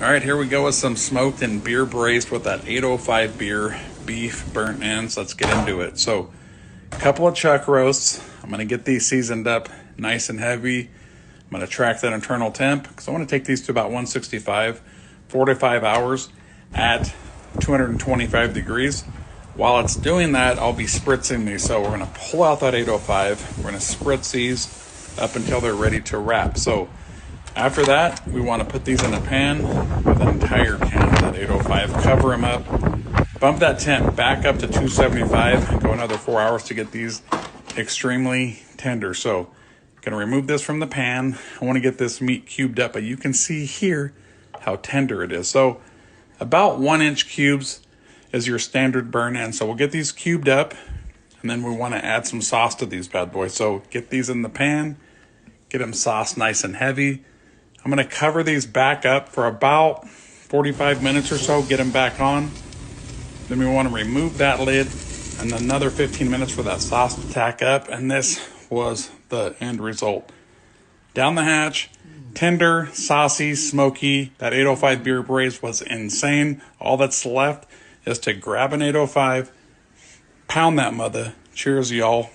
All right, here we go with some smoked and beer braised with that 805 beer beef burnt ends. Let's get into it. So a couple of chuck roasts. I'm going to get these seasoned up nice and heavy. I'm going to track that internal temp because I want to take these to about 165, 4 to 5 hours at 225 degrees. While it's doing that, I'll be spritzing these. So we're going to pull out that 805. We're going to spritz these up until they're ready to wrap. So after that, we want to put these in a pan with an entire can of that 805. Cover them up. Bump that temp back up to 275 and go another 4 hours to get these extremely tender. So I'm going to remove this from the pan. I want to get this meat cubed up, but you can see here how tender it is. So about 1-inch cubes is your standard burn end. So we'll get these cubed up, and then we want to add some sauce to these bad boys. So get these in the pan, get them sauced nice and heavy. I'm going to cover these back up for about 45 minutes or so, get them back on. Then we want to remove that lid and another 15 minutes for that sauce to tack up. And this was the end result. Down the hatch, tender, saucy, smoky. That 805 beer braised was insane. All that's left is to grab an 805, pound that mother. Cheers, y'all.